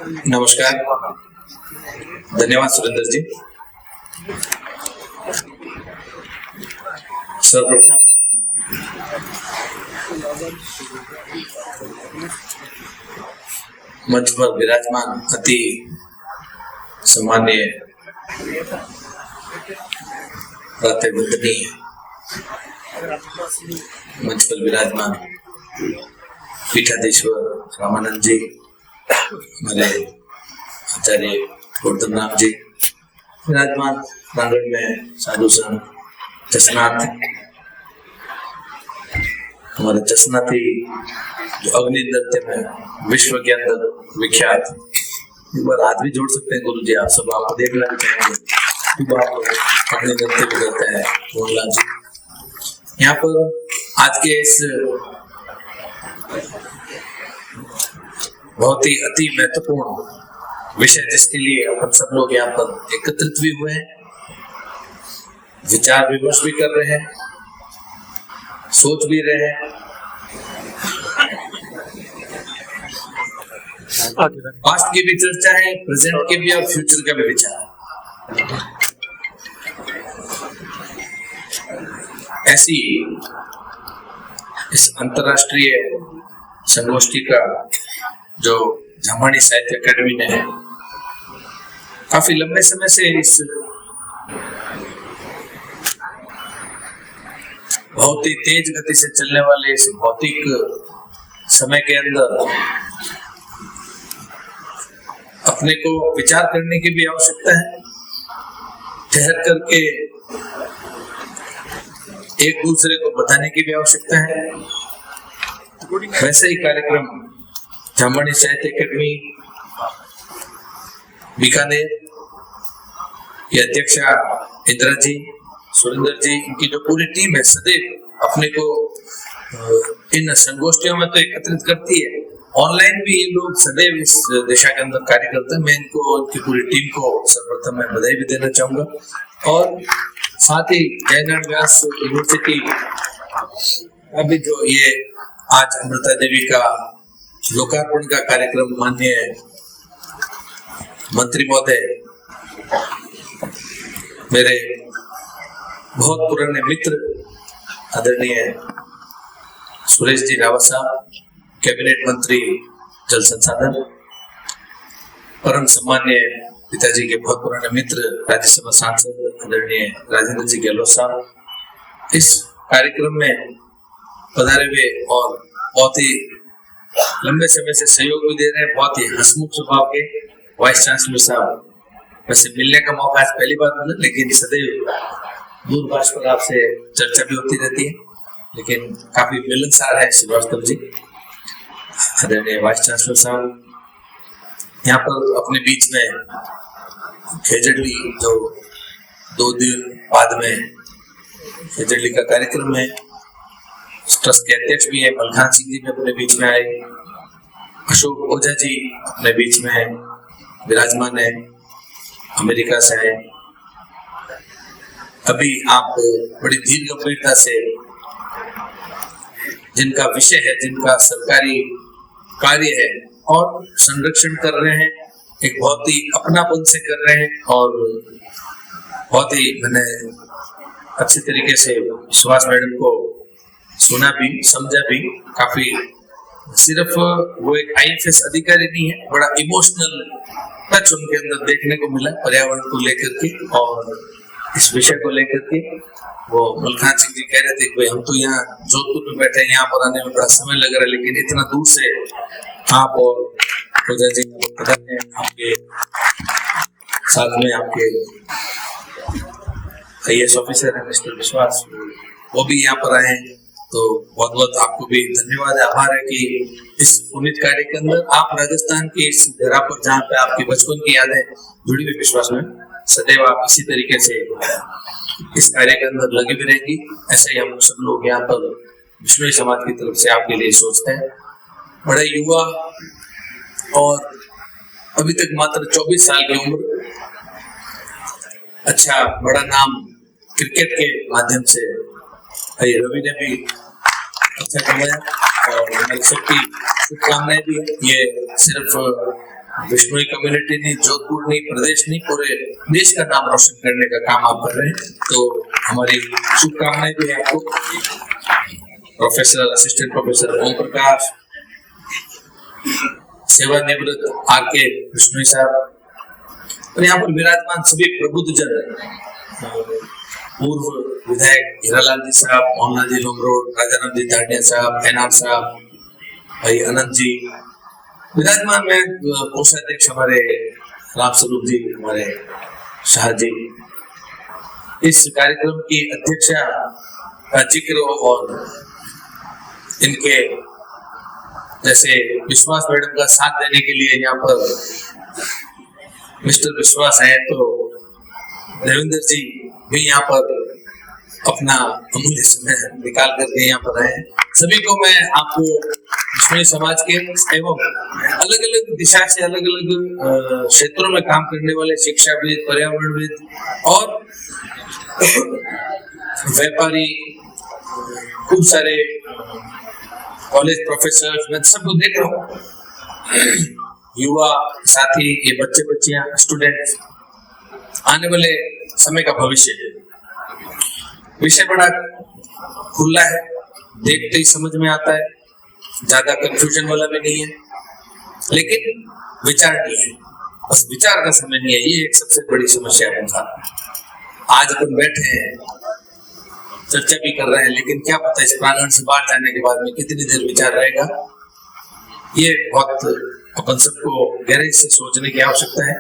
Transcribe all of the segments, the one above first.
नमस्कार। धन्यवाद सुरेंद्र जी। सर्वप्रथम मंच पर विराजमान अति सम्मान्य प्रातःवंदनीय मंच पर विराजमान पीठाधीश्वर रामानंद जी, हमारे आचार्य गौतम राम जी, विराजमान प्रांगण में साधु संत जसनाथ, हमारे जसनाथी जो अग्नि नृत्य में विश्व के अंदर विख्यात, एक बार हाथ भी जोड़ सकते हैं गुरु जी, आप सब आपको देखना भी चाहेंगे, आप लोग अग्नि नृत्य भी करते हैं मोहनलाल जी। यहाँ पर आज के इस बहुत ही अति महत्वपूर्ण विषय जिसके लिए अपन सब लोग यहाँ पर एकत्रित भी हुए हैं, विचार विमर्श भी कर रहे हैं, सोच भी रहे हैं, पास्ट की भी चर्चा है, प्रेजेंट के भी और फ्यूचर का भी विचार। ऐसी इस अंतरराष्ट्रीय संगोष्ठी का जो झामाड़ी साहित्य अकादमी ने काफी लंबे समय से इस बहुत ही तेज गति से चलने वाले इस भौतिक समय के अंदर अपने को विचार करने की भी आवश्यकता है, ठहर करके एक दूसरे को बताने की भी आवश्यकता है। वैसे ही कार्यक्रम झामाड़ी साहित्य अकादमी बीकानेर की अध्यक्षा इंदिरा जी, सुरेंद्र जी, इनकी जो पूरी टीम है सदैव अपने को इन संगोष्ठियों में तो एकत्रित करती है, ऑनलाइन भी ये लोग सदैव इस दिशा के अंदर कार्य करते हैं। मैं इनको, इनकी पूरी टीम को सर्वप्रथम मैं बधाई भी देना चाहूंगा। और साथ ही जयनारायण व्यास यूनिवर्सिटी अभी जो ये आज अमृता देवी का लोकार्पण का कार्यक्रम माननीय मंत्री महोदय, मेरे बहुत पुराने मित्र आदरणीय सुरेश जी रावत साहब, कैबिनेट मंत्री जल संसाधन, परम सम्मान्य पिताजी के बहुत पुराने मित्र राज्यसभा सांसद आदरणीय राजेंद्र जी गहलोत साहब, इस कार्यक्रम में पधारे हुए और बहुत ही लंबे समय से सहयोग भी दे रहे हैं, बहुत ही हंसमुख स्वभाव के वाइस चांसलर साहब। वैसे मिलने का मौका आज पहली बार मिला, लेकिन सदैव दूरभाष पर आपसे चर्चा भी होती रहती है, लेकिन काफी मिलनसार है श्रीवास्तव जी। आदरणीय वाइस चांसलर साहब, यहाँ पर अपने बीच में खेजड़ली जो 2 दिन बाद में खेजड़ली का कार्यक्रम है, ट्रस्ट के अध्यक्ष भी है, मलखान सिंह जी भी अपने बीच में आए, अशोक ओझा जी अपने बीच में विराजमान है, अमेरिका से आए। अभी आप बड़ी धीर गंभीरता से जिनका विषय है, जिनका सरकारी कार्य है और संरक्षण कर रहे हैं, एक बहुत ही अपनापन से कर रहे हैं और बहुत ही मैंने अच्छे तरीके से सुभाष मैडम को सुना भी, समझा भी। काफी सिर्फ वो एक आईएफएस अधिकारी नहीं है, बड़ा इमोशनल टच उनके अंदर देखने को मिला पर्यावरण को लेकर के और इस विषय को लेकर के। वो मलखान सिंह जी कह रहे थे कि भाई हम तो यहाँ जोधपुर में बैठे हैं, यहाँ पर आने में बड़ा समय लग रहा है, लेकिन इतना दूर से आप और ओझा जी आपके साथ में आपके आईएएस ऑफिसर है मिस्टर विश्वास, वो भी यहाँ पर आए हैं। तो बहुत बहुत आपको भी धन्यवाद, आभार है कि इस पुनीत कार्य के अंदर आप राजस्थान के इस धरा पर जहाँ पे आपके बचपन की यादें जुड़ी हुई, विश्वास में सदैव आप इसी तरीके से इस कार्य के अंदर लगे भी रहेंगी। ऐसा ही हम सब लोग यहाँ पर विश्व समाज की तरफ से आपके लिए सोचते हैं। बड़े युवा और अभी तक मात्र 24 साल की उम्र, अच्छा बड़ा नाम क्रिकेट के माध्यम से भाई रवि ने भी अच्छा कमाया और मेरी सबकी शुभकामनाएं भी है। ये सिर्फ विष्णुई कम्युनिटी नहीं, जोधपुर नहीं, प्रदेश नहीं, पूरे देश का नाम रोशन करने का काम आप कर रहे हैं, तो हमारी शुभकामनाएं भी है आपको। Professor, assistant professor Om Prakash, सेवानिवृत्त आर.के. विष्णुई साहब और यहाँ पर विराजमान सभी प्रबुद्धजन, पूर्व विधायक हीरालाल जी साहब, मोहनलाल जी लोमरोड, राजाराम जी दांडिया साहब, एनआर साहब, भाई अनंत जी विराजमान में, कोषाध्यक्ष हमारे राम स्वरूप जी, हमारे शाह जी। इस कार्यक्रम की अध्यक्षा का जिक्र और इनके जैसे विश्वास मैडम का साथ देने के लिए यहाँ पर मिस्टर विश्वास है, तो देवेंद्र जी भी यहाँ पर अपना अमूल्य समय निकाल करके यहाँ पर आए। सभी को मैं आपको विष्णुई समाज के एवं अलग अलग दिशा से अलग अलग क्षेत्रों में काम करने वाले शिक्षाविद, पर्यावरणविद और व्यापारी, खूब सारे कॉलेज प्रोफेसर, मैं सबको देख रहा हूँ, युवा साथी, ये बच्चे बच्चियां, स्टूडेंट, आने वाले समय का भविष्य। विषय बड़ा खुला है, देखते ही समझ में आता है, ज्यादा कंफ्यूजन वाला भी नहीं है, लेकिन विचार नहीं है, बस विचार का समय नहीं है, ये एक सबसे बड़ी समस्या है। आज अपन बैठे हैं, चर्चा भी कर रहे हैं, लेकिन क्या पता इस प्रांगण से बाहर जाने के बाद में कितनी देर विचार रहेगा। ये बहुत अपन सबको गहराई से सोचने की आवश्यकता है।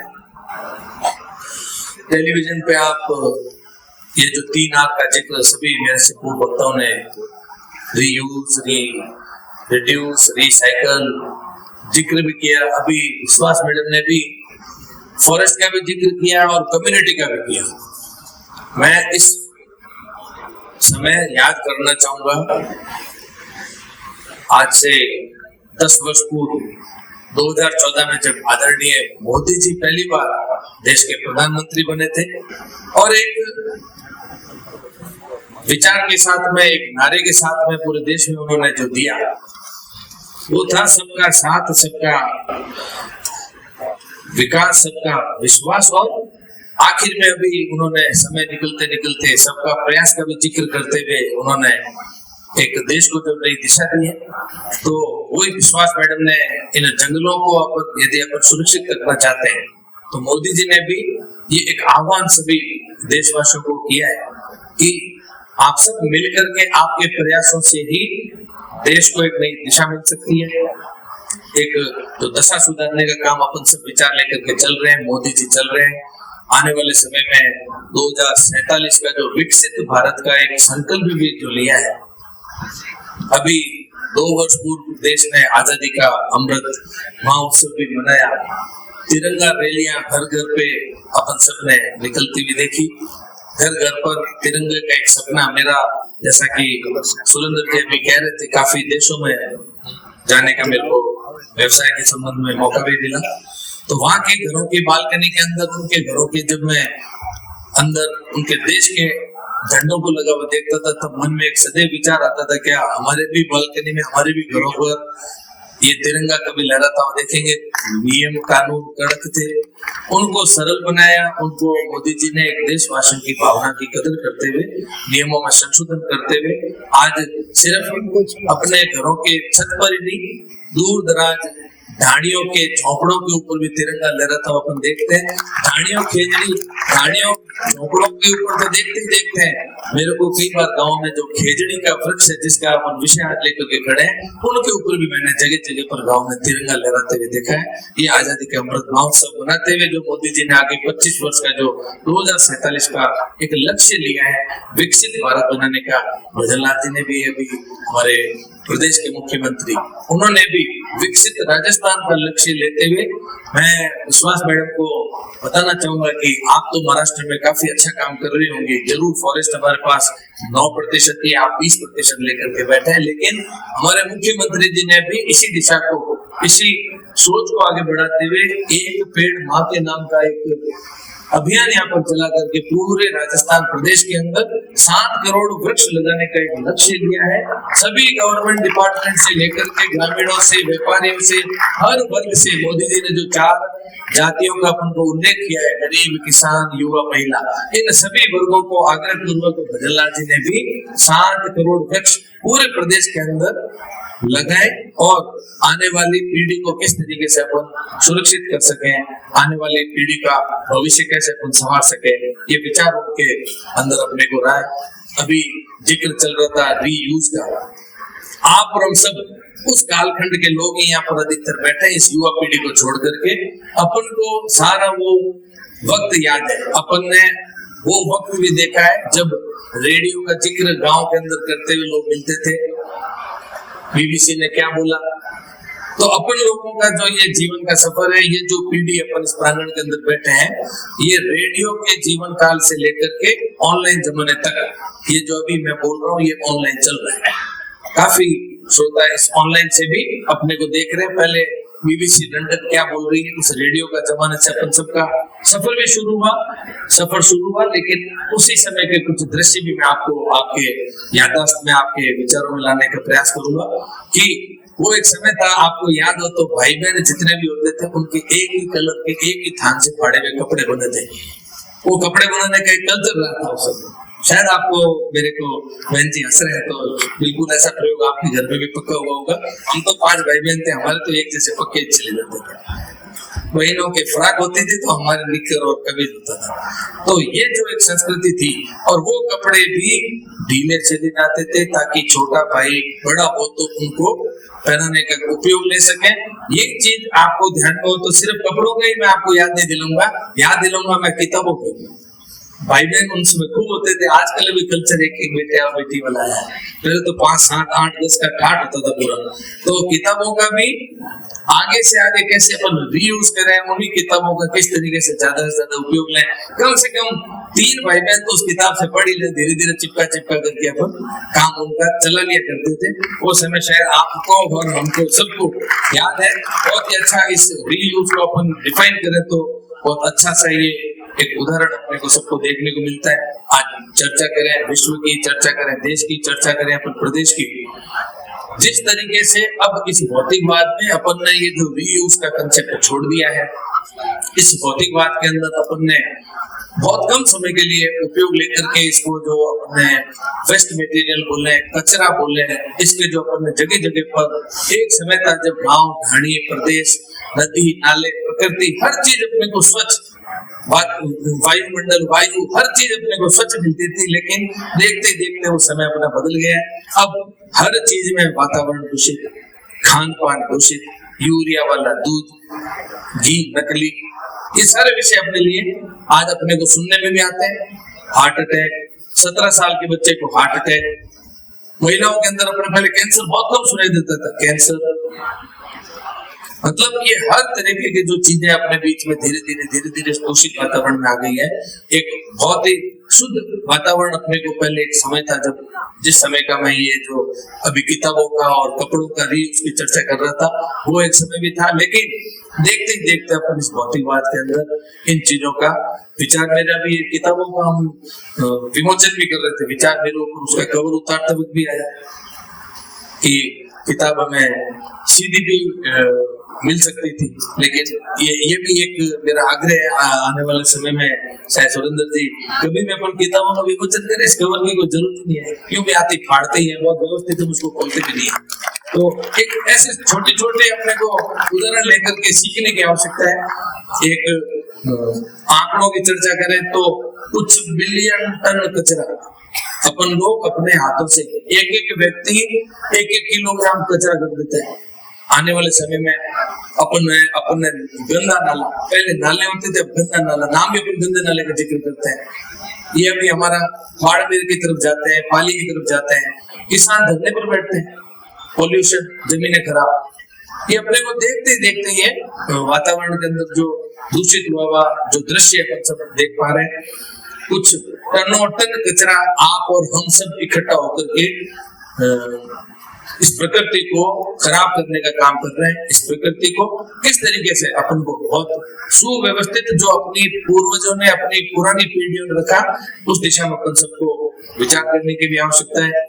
टेलीविजन पे आप ये जो 3 आर का जिक्र सभी मेरे से पूर्व वक्ताओं ने, रीयूज, रिड्यूस, रिसाइकल जिक्र भी किया, अभी विश्वास मैडम ने भी फॉरेस्ट का भी जिक्र किया और कम्युनिटी का भी किया। मैं इस समय याद करना चाहूंगा, आज से 10 वर्ष पूर्व 2014 में जब आदरणीय मोदी जी पहली बार देश के प्रधानमंत्री बने थे और एक विचार के साथ में, एक नारे के साथ में पूरे देश में उन्होंने जो दिया वो था सबका साथ, सबका विकास, सबका विश्वास, और आखिर में अभी उन्होंने समय निकलते निकलते सबका प्रयास का भी जिक्र करते हुए उन्होंने एक देश को जब नई दिशा दी है, तो वही विश्वास मैडम ने इन जंगलों को यदि अपन सुरक्षित रखना चाहते हैं तो मोदी जी ने भी ये एक आह्वान सभी देशवासियों को किया है कि आप सब मिलकर के आपके प्रयासों से ही देश को एक नई दिशा मिल सकती है। एक तो दशा सुधारने का काम अपन सब विचार लेकर के चल रहे हैं, मोदी जी चल रहे हैं। आने वाले समय में 2047 का जो विकसित भारत का एक संकल्प भी जो लिया है, अभी 2 वर्ष पूर्व देश ने आजादी का अमृत महोत्सव भी मनाया, तिरंगा रैलियां घर घर पे अपन सब ने निकलती हुई देखी, घर घर पर तिरंगे का एक सपना मेरा, जैसा कि सुरेंद्र जी भी कह रहे थे, काफी देशों में जाने का मेरे को व्यवसाय के संबंध में मौका भी मिला, तो वहां के घरों की बालकनी के अंदर, उनके घरों के जब मैं अंदर उनके देश के झंडों को लगा हुआ देखता था, तब मन में एक सदैव विचार आता था, क्या हमारे भी बालकनी में, हमारे भी घरों पर ये तिरंगा कभी लहराता हुआ देखेंगे। नियम कानून कड़क थे, उनको सरल बनाया, उनको मोदी जी ने एक देशवासियों की भावना की कदर करते हुए, नियमों में संशोधन करते हुए आज सिर्फ अपने घरों के छत पर ही नहीं, दूर दराज ढाणियों के झोपड़ों के ऊपर भी तिरंगा लहराता हुआ अपन देखते हैं। ढाणियों खेजड़ी, ढाणियों झोपड़ों के ऊपर तो देखते ही देखते हैं। मेरे को कई बार गांव में जो खेजड़ी का वृक्ष है, जिसका अपन विषय आज लेकर के खड़े हैं, उनके ऊपर भी मैंने जगह जगह पर गांव में तिरंगा लहराते हुए देखा है। ये आजादी का अमृत महोत्सव बनाते हुए जो मोदी जी ने आगे 25 वर्ष का जो 2047 का एक लक्ष्य लिया है विकसित भारत बनाने का, भजनलाल जी ने भी, अभी हमारे प्रदेश के मुख्यमंत्री, उन्होंने भी विकसित राजस्थान का लक्ष्य लेते हुए, मैं विश्वास मैडम को बताना चाहूंगा कि आप तो महाराष्ट्र में काफी अच्छा काम कर रही होंगी, जरूर फॉरेस्ट हमारे पास 9% या आप 20% लेकर के बैठे हैं, लेकिन हमारे मुख्यमंत्री जी ने भी इसी दिशा को, इसी सोच को आगे बढ़ाते हुए एक पेड़ माँ के नाम का एक अभियान यहाँ पर चला करके पूरे राजस्थान प्रदेश के अंदर 7 करोड़ वृक्ष लगाने का एक लक्ष्य लिया है। सभी गवर्नमेंट डिपार्टमेंट से लेकर के ग्रामीणों से, व्यापारियों से, हर वर्ग से मोदी जी ने जो 4 जातियों का अपन को उल्लेख किया है, गरीब, किसान, युवा, महिला, इन सभी वर्गों को आग्रह पूर्वक भजनलाल जी ने भी 7 करोड़ वृक्ष पूरे प्रदेश के अंदर लगाए और आने वाली पीढ़ी को किस तरीके से अपन सुरक्षित कर सके, आने वाली पीढ़ी का भविष्य कैसे अपन संवार सके, ये विचार उनके अंदर अपने को रहा है। अभी जिक्र चल रहा था रीयूज का। आप और हम सब उस कालखंड के लोग यहाँ पर अधिकतर बैठे हैं, इस युवा पीढ़ी को छोड़ करके। अपन को सारा वो वक्त याद है, अपन ने वो वक्त भी देखा है जब रेडियो का जिक्र गांव के अंदर करते हुए लोग मिलते थे, बीबीसी ने क्या बोला। तो अपन लोगों का जो ये जीवन का सफर है, ये जो पीढ़ी अपन इस प्रांगण के अंदर बैठे हैं, ये रेडियो के जीवन काल से लेकर के ऑनलाइन जमाने तक, ये जो अभी मैं बोल रहा हूँ ये ऑनलाइन चल रहा है। काफी श्रोता इस ऑनलाइन से भी अपने को देख रहे हैं। पहले बीबीसी लंदन क्या बोल रही है, उस रेडियो का जमाने से अपन सबका सफर भी शुरू हुआ, लेकिन उसी समय के कुछ दृश्य भी मैं आपको आपके याददाश्त में, आपके विचारों में लाने का प्रयास करूंगा कि वो एक समय था, आपको याद हो तो भाई बहन जितने भी होते थे उनके एक ही कलर के, एक ही थान से फाड़े हुए कपड़े बने थे। वो कपड़े बनाने का एक कल्चर रहा था उस समय। शायद आपको, मेरे को बहन जी हंस रहे हैं तो बिल्कुल ऐसा प्रयोग आपके घर में भी पक्का हुआ होगा। हम तो 5 भाई बहन थे, हमारे तो एक जैसे पक्के चले जाते थे। बहनों के फ्राक होती थी तो हमारे निक्कर और कमीज होता था। तो ये जो एक संस्कृति थी, और वो कपड़े भी ढीले चले जाते थे ताकि छोटा भाई बड़ा हो तो उनको पहनाने का उपयोग ले सके। ये चीज आपको ध्यान में हो तो सिर्फ कपड़ों का ही मैं आपको याद नहीं दिलाऊंगा, याद दिलाऊंगा मैं किताबों को। भाई बहन उन समय खूब होते थे। आजकल भी कल्चर एक बेटे और बेटी वाला है। पहले तो 5, 7, 8, 10 का ठाट होता था पूरा। तो किताबों का भी आगे से आगे कैसे अपन रीयूज करें, उन्हीं किताबों का किस तरीके से ज्यादा से ज्यादा उपयोग लें। कम से कम 3 भाई बहन तो उस किताब से पढ़ ही ले, धीरे धीरे चिपका करके अपन काम उनका चला लिया करते थे। वो समय शायद आपको और हमको सबको याद है। बहुत ही अच्छा इस रीयूज को अपन डिफाइन करें तो बहुत अच्छा सा ये एक उदाहरण अपने को सबको देखने को मिलता है। आज चर्चा करें विश्व की, चर्चा करें देश की, चर्चा करें अपन प्रदेश की, जिस तरीके से अब इस भौतिकवाद में अपन ने ये जो रीयूज का कंसेप्ट छोड़ दिया है, इस भौतिकवाद के अंदर अपन ने बहुत कम समय के लिए उपयोग लेकर के इसको जो अपने वेस्ट मटेरियल बोले, कचरा बोले, इसके जो अपन ने जगह जगह पर, एक समय था जब गांव, ढाणी, प्रदेश, नदी, नाले, प्रकृति, हर चीज अपने को स्वच्छ, वायुमंडल, वायु, हर चीज अपने को स्वच्छ मिलती थी। लेकिन देखते देखते वो समय अपना बदल गया है। अब हर चीज में वातावरण दूषित, खान पान दूषित, यूरिया वाला दूध, घी नकली, ये सारे विषय अपने लिए आज अपने को सुनने में भी आते हैं। हार्ट अटैक, 17 साल के बच्चे को हार्ट अटैक, महिलाओं के अंदर अपने पहले कैंसर बहुत कम सुनाई देता था, कैंसर, मतलब ये हर तरीके की जो चीजें अपने बीच में धीरे धीरे दूषित वातावरण में आ गई है। एक बहुत ही शुद्ध वातावरण अपने को पहले एक समय था, जब जिस समय का मैं ये जो अभी किताबों का और कपड़ों का रीयूज की चर्चा कर रहा था, वो एक समय भी था। लेकिन देखते ही देखते अपन इस भौतिकवाद के अंदर इन चीजों का विचार, मेरा भी किताबों का हम विमोचन भी कर रहे थे, विचार मेरे ऊपर उसका कवर उतारते वक्त भी आया कि किताब हमें सीधी भी मिल सकती थी। लेकिन ये भी एक मेरा आग्रह है आने वाले समय में, शायद सुरेंद्र जी कभी भी अपन किताबों का विमोचन करें, इस कवर की कोई जरूरत नहीं है, क्यों भी आते फाड़ते ही है, बहुत व्यवस्थित हम उसको खोलते भी नहीं है। तो एक ऐसे छोटे छोटे अपने को उदाहरण लेकर के सीखने की आवश्यकता है। एक आंकड़ों की चर्चा करें तो कुछ बिलियन टन कचरा अपन लोग अपने हाथों से, एक व्यक्ति 1-1 किलोग्राम कचरा कर देते हैं। आने वाले समय में अपन गंदा नाला, पहले नाले होते थे, अब गंदा नाला, नाम भी अपन गंदे नाले का जिक्र करते हैं। ये अभी हमारा बाड़मेर की तरफ जाते हैं, पाली की तरफ जाते हैं, किसान धरने पर बैठते हैं, पोल्यूशन, जमीनें खराब। ये अपने को देखते ये वातावरण के अंदर जो दूषित हुआ जो दृश्य अपन सब देख पा रहे हैं, कुछ टन कचरा आप और हम सब इकट्ठा होकर के इस प्रकृति को खराब करने का काम कर रहे हैं। इस प्रकृति को किस तरीके से अपन को बहुत सुव्यवस्थित जो अपनी पूर्वजों ने, अपनी पुरानी पीढ़ियों ने रखा, उस दिशा में अपन सबको विचार करने की भी आवश्यकता है।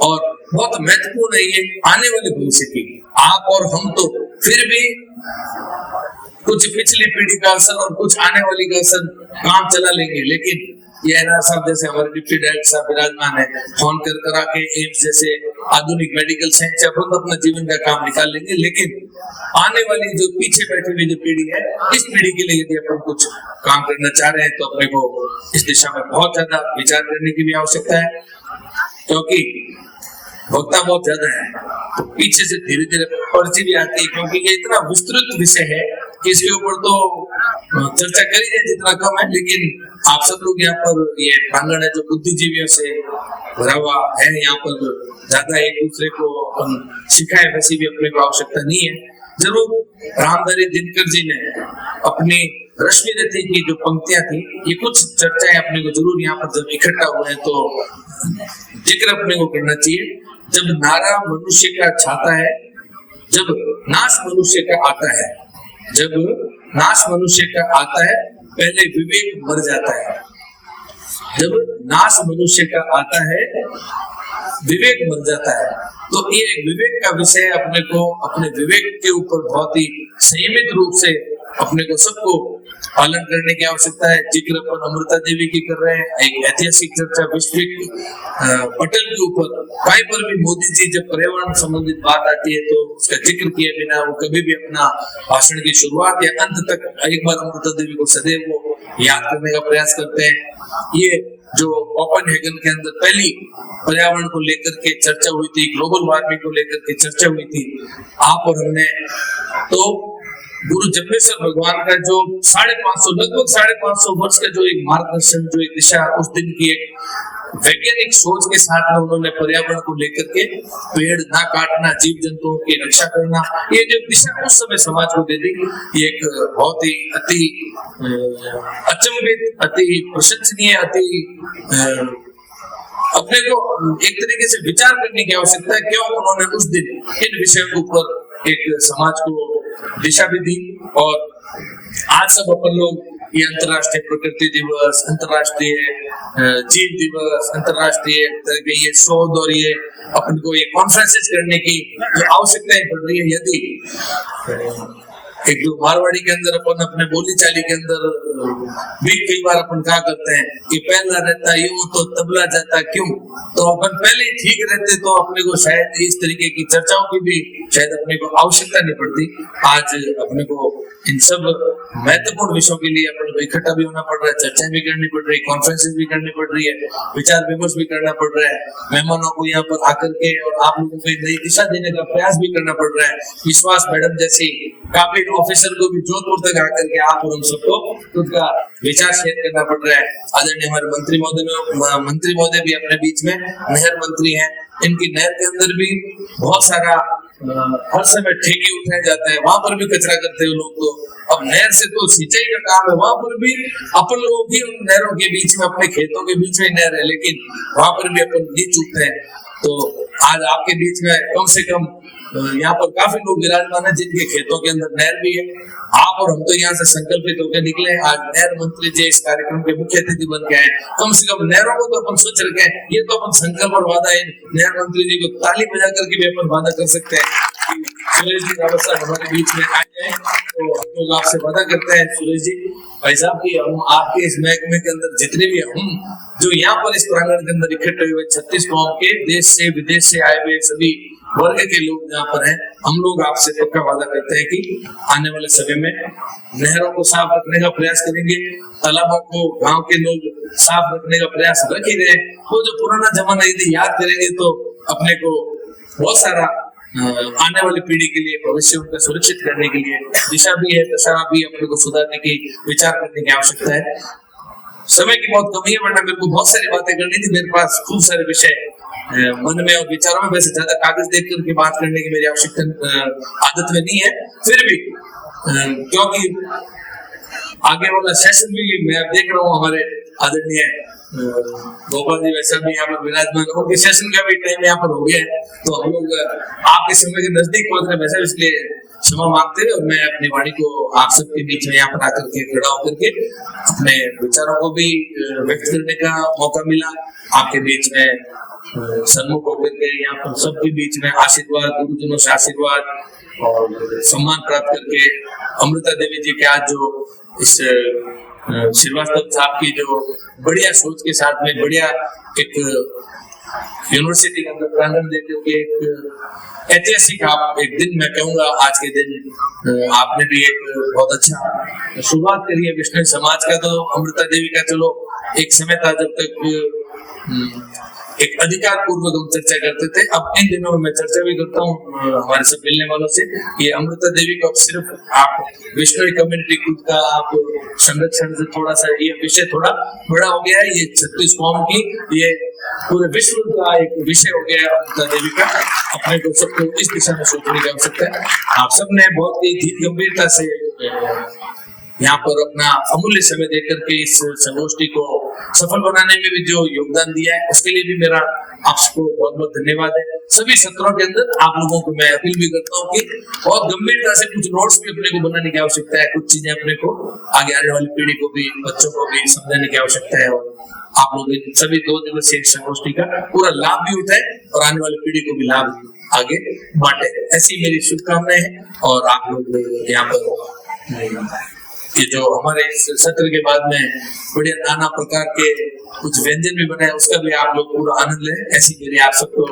और बहुत महत्वपूर्ण है ये आने वाले भविष्य की। आप और हम तो फिर भी कुछ पिछली पीढ़ी का असर और कुछ आने वाली का असर काम चला लेंगे, लेकिन ये एनआर साहब जैसे हमारे डिप्टी डायरेक्टर साहब विराजमान है, फोन कर करा के एम्स जैसे आधुनिक मेडिकल साइंस से अपन अपना जीवन का काम निकाल लेंगे, लेकिन आने वाली जो पीछे बैठी हुई जो पीढ़ी है, इस पीढ़ी के लिए यदि अपन कुछ काम करना चाह रहे हैं तो अपने को इस दिशा में बहुत ज्यादा विचार करने की भी आवश्यकता है, क्योंकि वक्ता बहुत ज्यादा है तो पीछे से धीरे धीरे पर्ची भी आती है, क्योंकि ये इतना विस्तृत विषय है कि इसके ऊपर तो चर्चा करी जाए जितना कम है। लेकिन आप सब लोग यहाँ पर, ये प्रांगण है जो बुद्धिजीवियों से भरा हुआ है, यहाँ पर ज्यादा एक दूसरे को अपन सिखाए वैसी भी अपने को आवश्यकता नहीं है। जरूर रामधारी दिनकर जी ने अपनी रश्मि रथी की जो पंक्तियां थी, ये कुछ चर्चाएं अपने को जरूर यहाँ पर जब इकट्ठा हुए हैं तो जिक्र अपने को करना चाहिए। जब नारा मनुष्य का छाता है, जब नाश मनुष्य का आता है, जब नाश मनुष्य का आता है, पहले विवेक मर जाता है। जब नाश मनुष्य का आता है, विवेक मर जाता है। तो ये विवेक का विषय अपने को अपने विवेक के ऊपर बहुत ही संयमित रूप से अपने को सबको पालन करने की आवश्यकता है। जिक्र अपन अमृता देवी की कर रहे हैं, एक ऐतिहासिक चर्चा विश्व पटल के ऊपर। कहीं पर भी मोदी जी जब पर्यावरण संबंधित बात आती है तो उसका जिक्र किए बिना वो कभी भी अपना भाषण की शुरुआत या अंत तक एक बार अमृता देवी को सदैव वो याद करने का प्रयास करते हैं। ये जो कोपेनहेगन के अंदर पहली पर्यावरण को लेकर के चर्चा हुई थी, ग्लोबल वार्मिंग को लेकर के चर्चा हुई थी, आप और हमने, तो गुरु जम्बेश्वर भगवान का जो 550 लगभग 550 वर्ष का जो एक मार्गदर्शन, जो एक दिशा, उस दिन की एक वैज्ञानिक सोच के साथ में उन्होंने पर्यावरण को लेकर के पेड़ ना काटना, जीव जंतुओं की रक्षा करना, ये जो दिशा उस समय समाज को दे दी, ये एक बहुत ही अति अचंभित, अति प्रशंसनीय, अति अपने को एक तरीके से विचार करने की आवश्यकता है। क्यों उन्होंने उस दिन इन विषयों के ऊपर एक समाज को दिशा भी दी। और आज सब अपन लोग ये अंतर्राष्ट्रीय प्रकृति दिवस, अंतर्राष्ट्रीय जीव दिवस, अंतर्राष्ट्रीय ये शोध और ये अपन को ये कॉन्फ्रेंसेस करने की जो आवश्यकताएं पड़ रही है, यदि एक जो मारवाड़ी के अंदर अपन अपने बोली चाली के अंदर भी कई बार अपन क्या करते हैं कि पहला रहता यूं तो तबला जाता क्यों, तो अपन पहले ही ठीक रहते तो अपने को शायद इस तरीके की चर्चाओं की भी शायद अपने को आवश्यकता नहीं पड़ती। आज अपने को इन सब महत्वपूर्ण विषयों के लिए अपने को इकट्ठा भी होना पड़ रहा है, चर्चाएं भी करनी पड़ रही है, कॉन्फ्रेंसेस भी करनी पड़ रही है, विचार विमर्श भी करना पड़ रहा है, मेहमानों को यहाँ पर आकर के और आप लोगों को नई दिशा देने का प्रयास भी करना पड़ रहा है। विश्वास मैडम जैसी काबिल ऑफिसर को भी जोधपुर तक आकर के आप और हम सबको उनका विचार शेयर करना पड़ रहा है। आदरणीय हमारे मंत्री महोदय भी अपने बीच में नहर मंत्री हैं, इनकी नहर के अंदर भी बहुत सारा हर समय ठेके उठाए जाते हैं, वहां पर भी कचरा करते हैं लोग। तो अब नहर से तो सिंचाई का काम है, वहां पर भी अपन लोग ही उन नहरों के बीच में, अपने खेतों के बीच में नहर है, लेकिन वहां पर भी अपन नहीं चूकते हैं। तो आज आपके बीच में कम से कम यहाँ पर काफी लोग विराजमान है जिनके खेतों के अंदर नहर भी है। आप और हम तो यहाँ से संकल्पित होकर निकले, आज नहर मंत्री जी इस कार्यक्रम के मुख्य अतिथि बन गए हैं। कम से कम नहरों को तो अपन स्वच्छ रखें, ये तो अपन संकल्प और वादा है। नहर मंत्री जी को ताली बजा करके भी अपन वादा कर सकते हैं कि सुरेश जी रावत साहब हमारे बीच में आ जाए। तो हम लोग आपसे वादा करते हैं सुरेश जी भाई साहब की हम आपके इस महकमे के अंदर जितने भी हम जो यहाँ पर इस प्रांगण के अंदर इकट्ठे हुए 36 गांव के देश से विदेश से आए हुए सभी वर्ग के लोग जहाँ पर हैं, हम लोग आपसे पक्का वादा करते हैं कि आने वाले समय में नहरों को साफ रखने का प्रयास करेंगे, तालाबों को गांव के लोग साफ रखने का प्रयास रख ही रहे। वो जो पुराना जमाना यदि याद करेंगे तो अपने को बहुत सारा आने वाली पीढ़ी के लिए, भविष्य उनका सुरक्षित करने के लिए दिशा भी है, दशा भी अपने को सुधारने की, विचार करने की आवश्यकता है। समय की बहुत कमी है, वरना मेरे को बहुत सारी बातें करनी थी, मेरे पास खूब सारे विषय मन में और विचारों में, वैसे ज्यादा कागज देख करके बात करने की मेरी आवश्यकता आदत में नहीं है। फिर भी क्योंकि आगे वाला सेशन भी मैं अब देख रहा हूँ हमारे आदरणीय गोपाल जी वैसा भी यहाँ पर विराजमान हो, सेशन का भी टाइम यहाँ पर हो गया है, तो हम लोग आपके समय के नजदीक पहुंच रहे वैसे, इसलिए क्षमा मांगते हुए और मैं अपनी वाणी को आप सबके बीच में यहाँ पर आकर के खड़ा होकर के अपने विचारों को भी व्यक्त करने का मौका मिला। आपके बीच में सन्मुख होकर के यहाँ पर सबके बीच में आशीर्वाद, गुरुजनों से आशीर्वाद और सम्मान प्राप्त करके अमृता देवी जी के आज जो इस श्रीवास्तव साहब की जो बढ़िया सोच के साथ में बढ़िया एक यूनिवर्सिटी के अंदर प्रांगण देते हुए एक ऐतिहासिक आप एक दिन मैं कहूंगा आज के दिन आपने भी एक बहुत अच्छा शुरुआत करी है विष्णु समाज का। तो अमृता देवी का चलो एक समय था जब तक एक अधिकार पूर्वक हम चर्चा करते थे, अब इन दिनों में मैं चर्चा भी करता हूँ हमारे सब मिलने वालों से। ये अमृता देवी को अब सिर्फ आप विष्णु कम्युनिटी खुद का आप संरक्षण से थोड़ा सा ये विषय थोड़ा बड़ा हो गया है, ये 36 कौम की ये पूरे विश्व का एक विषय हो गया है अमृता देवी का। अपने को सबको इस दिशा में सोचने की आवश्यकता है। आप सबने बहुत ही धीर गंभीरता से यहाँ पर अपना अमूल्य समय देकर के इस संगोष्ठी को सफल बनाने में भी जो योगदान दिया है उसके लिए भी मेरा आपको बहुत बहुत धन्यवाद है। सभी सत्रों के अंदर आप लोगों को मैं अपील भी करता हूँ कि बहुत गंभीरता से कुछ नोट्स भी अपने को बनाने की आवश्यकता है, कुछ चीजें अपने को आगे आने वाली पीढ़ी को भी, बच्चों को भी समझाने की आवश्यकता है और आप लोग इन सभी 2 दिवसीय संगोष्ठी का पूरा लाभ भी उठाए और आने वाली पीढ़ी को भी लाभ आगे बांटे, ऐसी मेरी शुभकामनाएं हैं। और आप लोग यहाँ पर ये जो हमारे इस सत्र के बाद में बढ़िया नाना प्रकार के कुछ व्यंजन भी बनाए उसका भी आप लोग पूरा आनंद लें, ऐसी मेरी आप सबको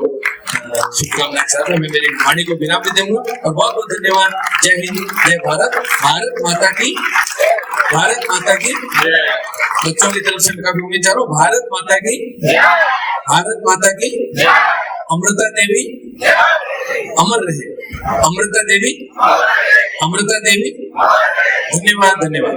शुभकामनाएं के साथ मैं मेरी वाणी को विराम भी दूंगा और बहुत बहुत धन्यवाद। जय हिंद, जय भारत, भारत माता की, भारत माता की। बच्चों की तरफ से काफी उम्मीद चाह रहा हूँ, भारत माता की, भारत माता की। अमृता देवी अमर रहे, अमृता देवी, अमृता देवी। धन्यवाद, धन्यवाद।